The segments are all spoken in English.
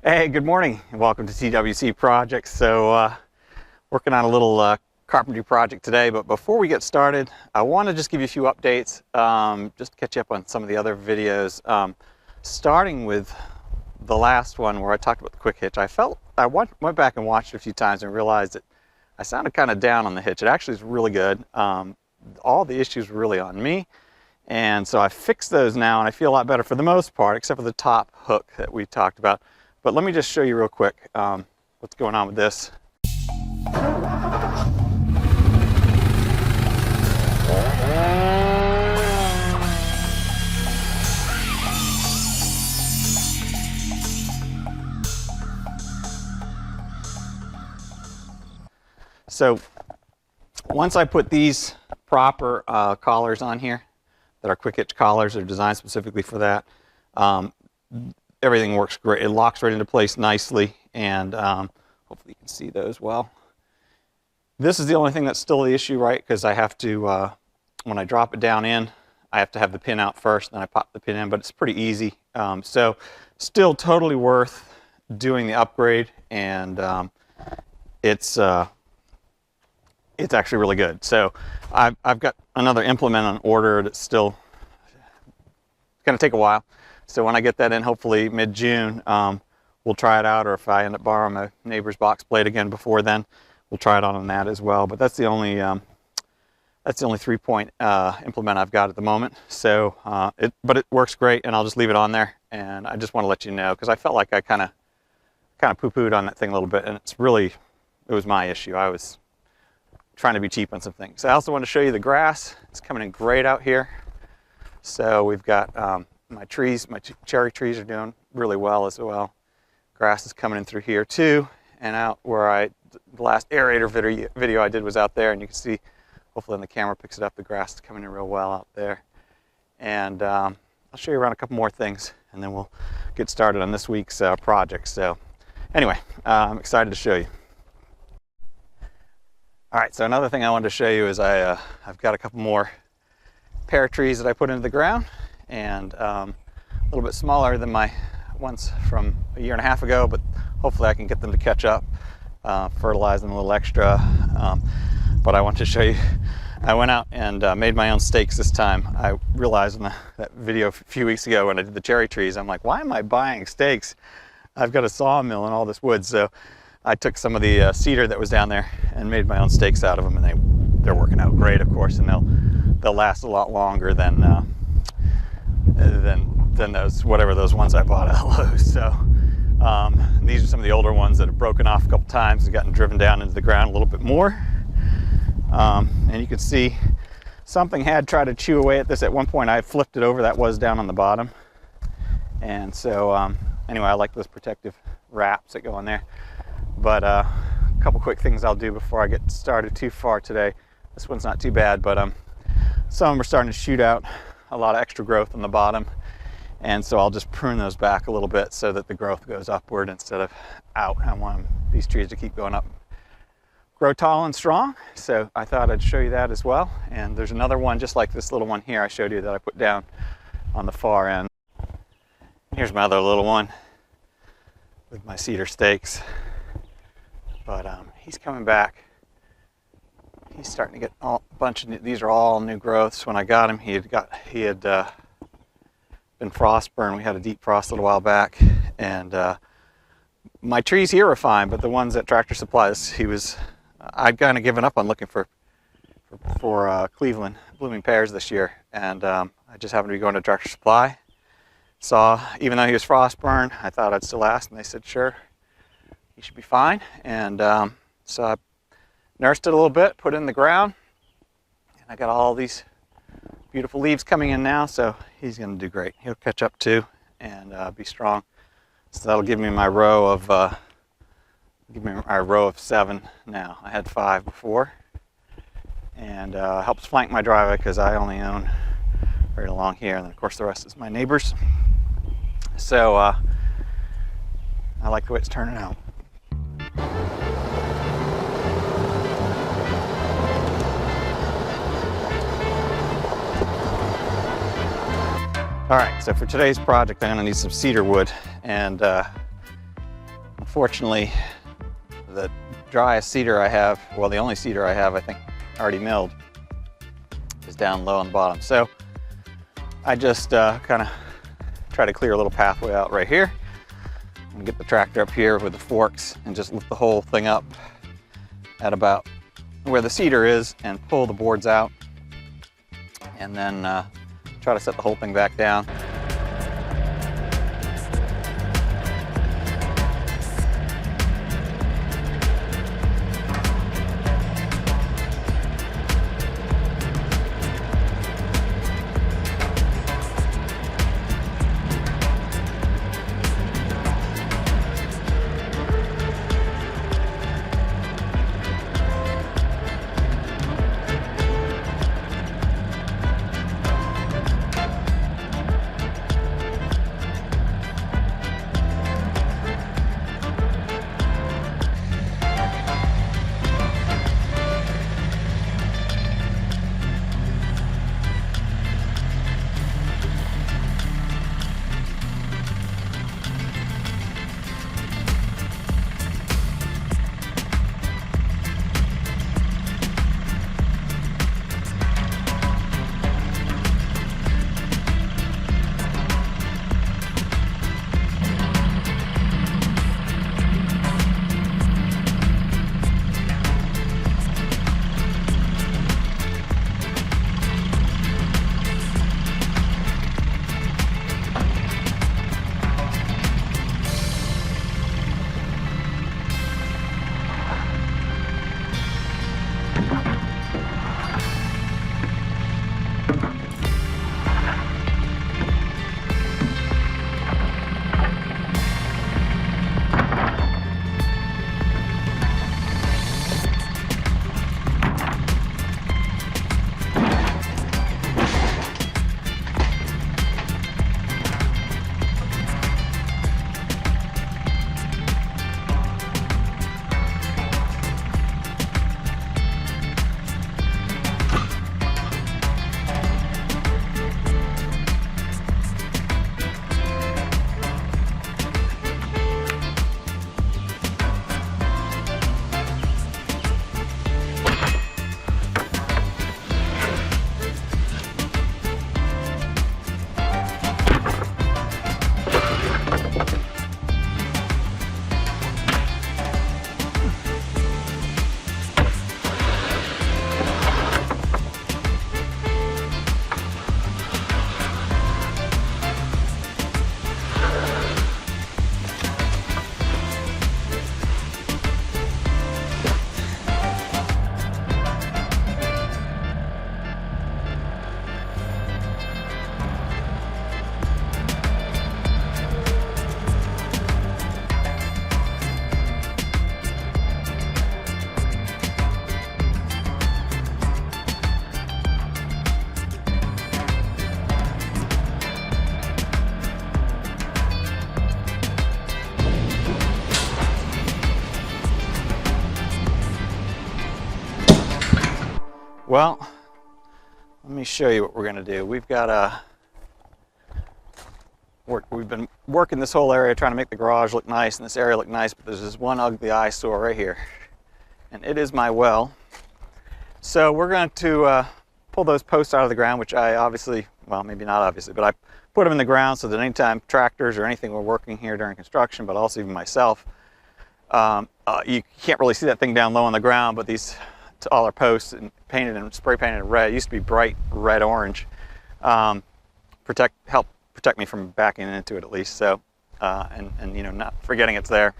Hey, good morning and welcome to TWC Projects. So working on a little carpentry project today, but before we get started, I want to just give you a few updates, just to catch you up on some of the other videos. Starting with the last one where I talked about the quick hitch, I went back and watched it a few times and realized that I sounded kind of down on the hitch. It actually is really good. All the issues were really on me. And so I fixed those now and I feel a lot better for the most part, except for the top hook that we talked about. But let me just show you real quick what's going on with this. So once I put these proper collars on here, that are quick hitch collars, they're designed specifically for that, everything works great. It locks right into place nicely, and hopefully you can see those well. This is the only thing that's still the issue, right? Because I have to, when I drop it down in, I have to have the pin out first, then I pop the pin in, but it's pretty easy. So still totally worth doing the upgrade, and it's actually really good. So I've got another implement on order that's still going to take a while. So when I get that in, hopefully mid-June, we'll try it out, or if I end up borrowing my neighbor's box blade again before then, we'll try it on that as well. But that's the only 3-point implement I've got at the moment. So, but it works great, and I'll just leave it on there. And I just want to let you know, because I felt like I kind of poo-pooed on that thing a little bit, and it was my issue. I was trying to be cheap on some things. I also want to show you the grass. It's coming in great out here. So we've got my trees, my cherry trees are doing really well as well. Grass is coming in through here too, and out where the last aerator video I did was out there, and you can see, hopefully when the camera picks it up, the grass is coming in real well out there. And I'll show you around a couple more things, and then we'll get started on this week's project. So anyway, I'm excited to show you. All right, so another thing I wanted to show you is I've got a couple more pear trees that I put into the ground, and a little bit smaller than my ones from a year and a half ago, but hopefully I can get them to catch up, fertilize them a little extra. But I want to show you, I went out and made my own stakes this time. I realized in that video a few weeks ago when I did the cherry trees, I'm like, why am I buying stakes? I've got a sawmill and all this wood. So I took some of the cedar that was down there and made my own stakes out of them, and they're working out great, of course, and they'll last a lot longer than those ones I bought at Lowe's. So these are some of the older ones that have broken off a couple times and gotten driven down into the ground a little bit more. And you can see something had tried to chew away at this. At one point I flipped it over, that was down on the bottom. And so anyway, I like those protective wraps that go on there. But a couple quick things I'll do before I get started too far today. This one's not too bad, but some of them are starting to shoot out a lot of extra growth on the bottom. And so I'll just prune those back a little bit so that the growth goes upward instead of out. I want these trees to keep going up, grow tall and strong. So I thought I'd show you that as well. And there's another one just like this little one here I showed you that I put down on the far end. Here's my other little one with my cedar stakes. But he's coming back. He's starting to get a bunch of these are all new growths. When I got him, he had been frost burned. We had a deep frost a little while back, and my trees here are fine, but the ones at Tractor Supplies, I'd kind of given up on looking for Cleveland blooming pears this year, and I just happened to be going to Tractor Supply. Even though he was frost burned, I thought I'd still ask, and they said sure, he should be fine. And so I nursed it a little bit, put it in the ground, and I got all these beautiful leaves coming in now, so he's going to do great. He'll catch up too and be strong. So that'll give me my row of 7 now. I had 5 before, and helps flank my driveway because I only own right along here, and then of course the rest is my neighbors. So I like the way it's turning out. All right, so for today's project, I'm gonna need some cedar wood, and Unfortunately, the driest cedar I have, well, the only cedar I have, I think, already milled, is down low on the bottom. So I just kind of try to clear a little pathway out right here and get the tractor up here with the forks and just lift the whole thing up at about where the cedar is and pull the boards out, and then try to set the whole thing back down. Well, let me show you what we're going to do. We've got we've been working this whole area trying to make the garage look nice and this area look nice, but there's this one ugly eyesore right here, and it is my well. So we're going to pull those posts out of the ground, which I obviously, well, maybe not obviously, but I put them in the ground so that anytime tractors or anything were working here during construction, but also even myself, you can't really see that thing down low on the ground, but these all our posts and painted and spray painted in red. It used to be bright red orange. Help protect me from backing into it at least. So, and you know, not forgetting it's there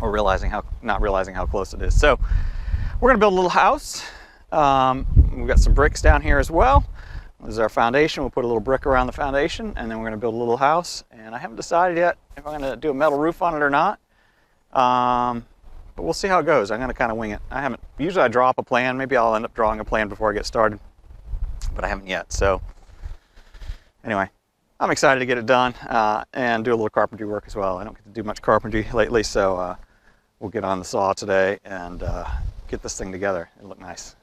or not realizing how close it is. So we're gonna build a little house. We've got some bricks down here as well. This is our foundation. We'll put a little brick around the foundation, and then we're gonna build a little house. And I haven't decided yet if I'm gonna do a metal roof on it or not. But we'll see how it goes. I'm going to kind of wing it. Usually I draw up a plan. Maybe I'll end up drawing a plan before I get started, but I haven't yet. So anyway, I'm excited to get it done and do a little carpentry work as well. I don't get to do much carpentry lately, so we'll get on the saw today and get this thing together. It'll look nice.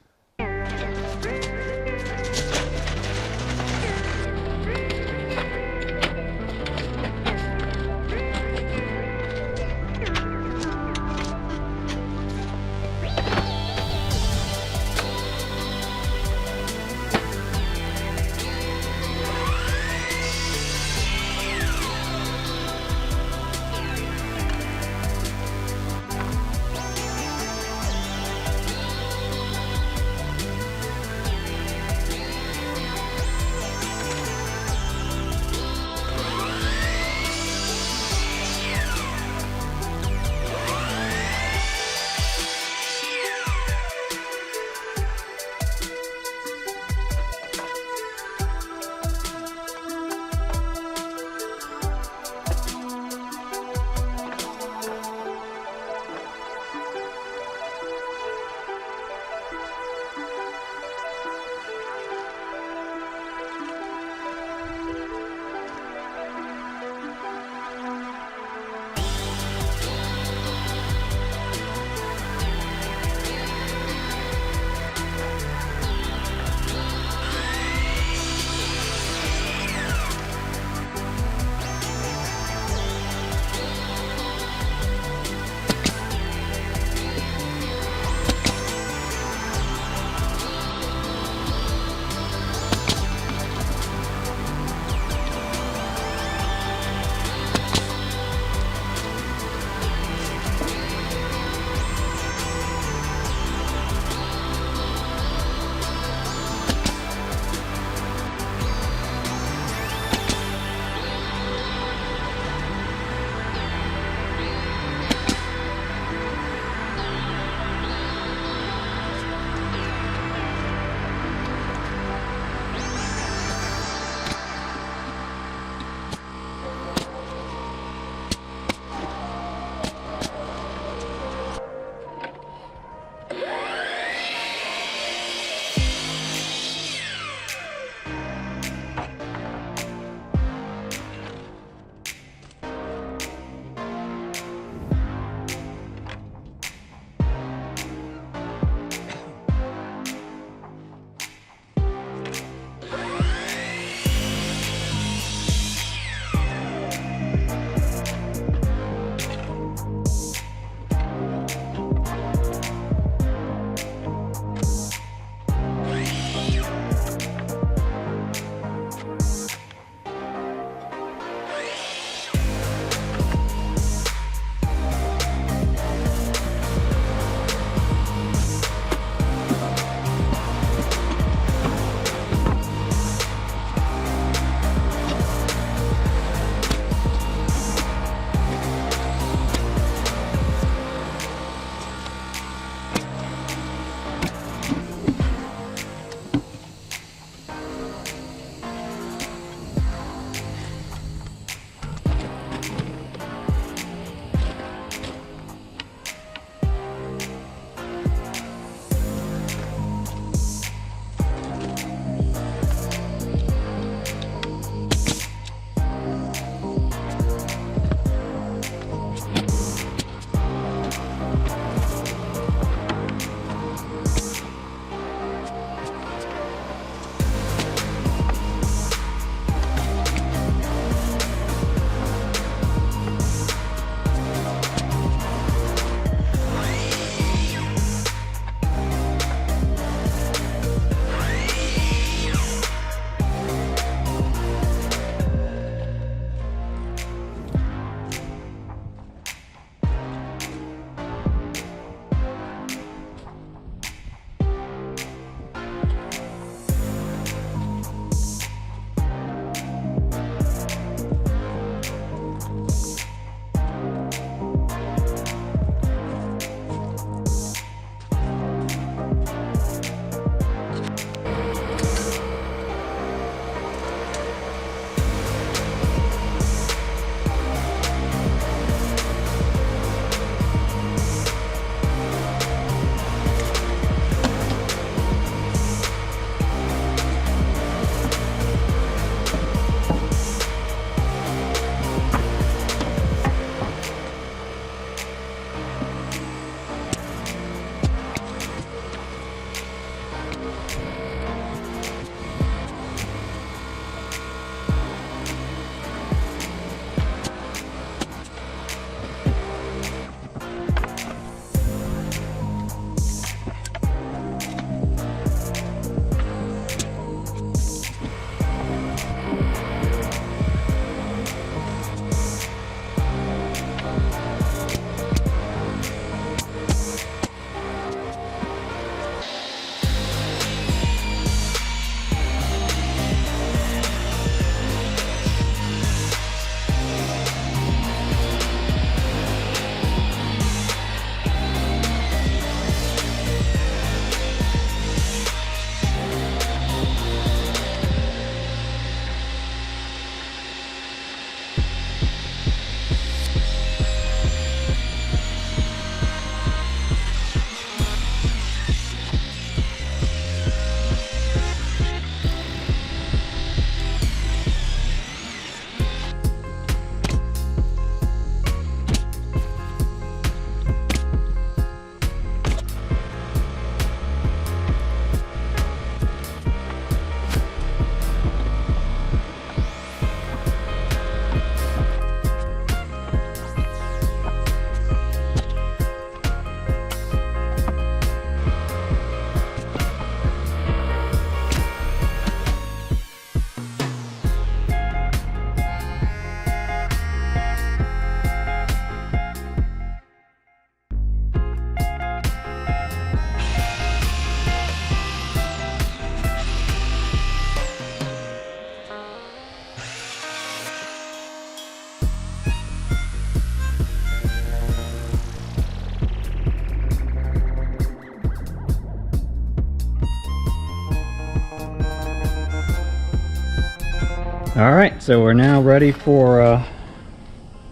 All right, so we're now ready for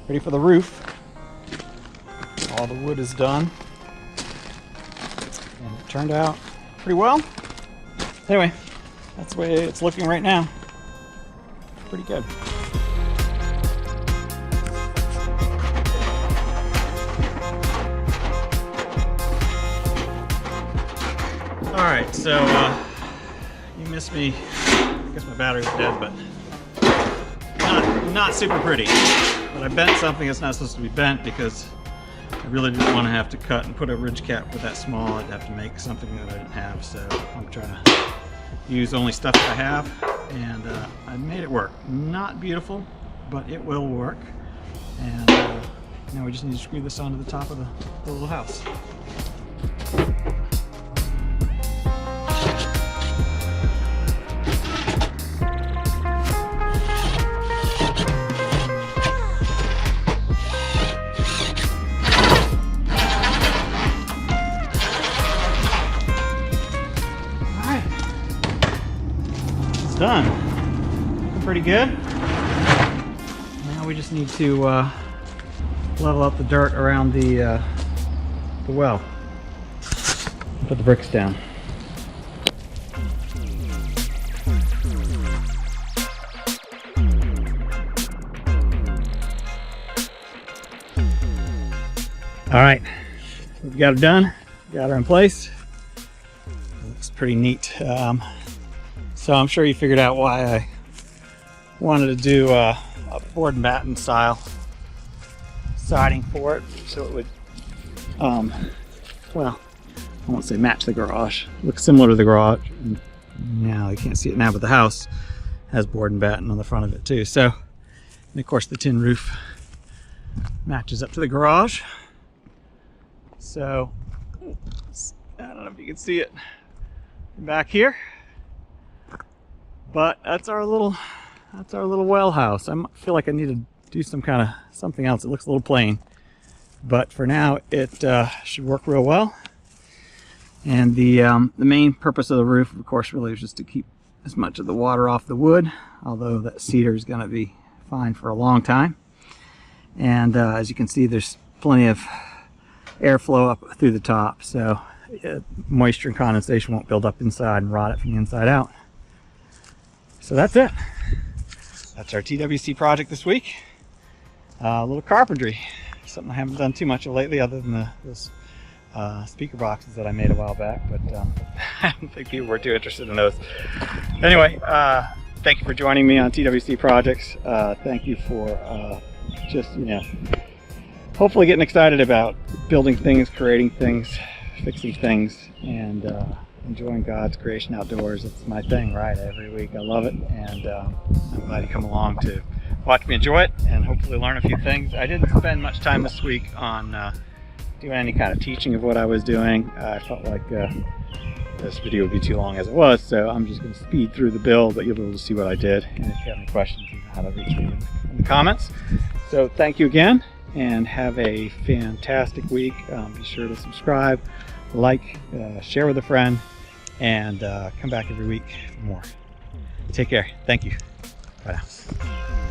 the roof. All the wood is done, and it turned out pretty well. Anyway, that's the way it's looking right now. Pretty good. All right, so you missed me. I guess my battery's dead, but not super pretty. But I bent something that's not supposed to be bent because I really didn't want to have to cut and put a ridge cap with that small. I'd have to make something that I didn't have, so I'm trying to use only stuff that I have, and I made it work. Not beautiful, but it will work. And now we just need to screw this onto the top of the little house. Done. Looking pretty good. Now we just need to level up the dirt around the well. Put the bricks down. All right, we've got it done. Got her in place. Looks pretty neat. So I'm sure you figured out why I wanted to do a board and batten style siding for it, so it would, well, I won't say match the garage. Looks similar to the garage. Now you can't see it now, but the house has board and batten on the front of it too. So, and of course the tin roof matches up to the garage. So, I don't know if you can see it back here. But that's our little well house. I feel like I need to do something else. It looks a little plain, but for now it should work real well. And the main purpose of the roof, of course, really is just to keep as much of the water off the wood. Although that cedar is going to be fine for a long time. And as you can see, there's plenty of airflow up through the top, so moisture and condensation won't build up inside and rot it from the inside out. So that's it. That's our TWC project this week. A little carpentry. Something I haven't done too much of lately other than those speaker boxes that I made a while back, but I don't think people were too interested in those. Anyway, thank you for joining me on TWC projects. Thank you for just, hopefully getting excited about building things, creating things, fixing things, and enjoying God's creation outdoors. It's my thing, right? Every week I love it, and I'm glad you come along to watch me enjoy it and hopefully learn a few things. I didn't spend much time this week on doing any kind of teaching of what I was doing. I felt like this video would be too long as it was, so I'm just going to speed through the build, but you'll be able to see what I did. And if you have any questions, you know how to reach me in the comments. So thank you again, and have a fantastic week. Be sure to subscribe, like, share with a friend, and come back every week for more. Take care. Thank you. Bye now.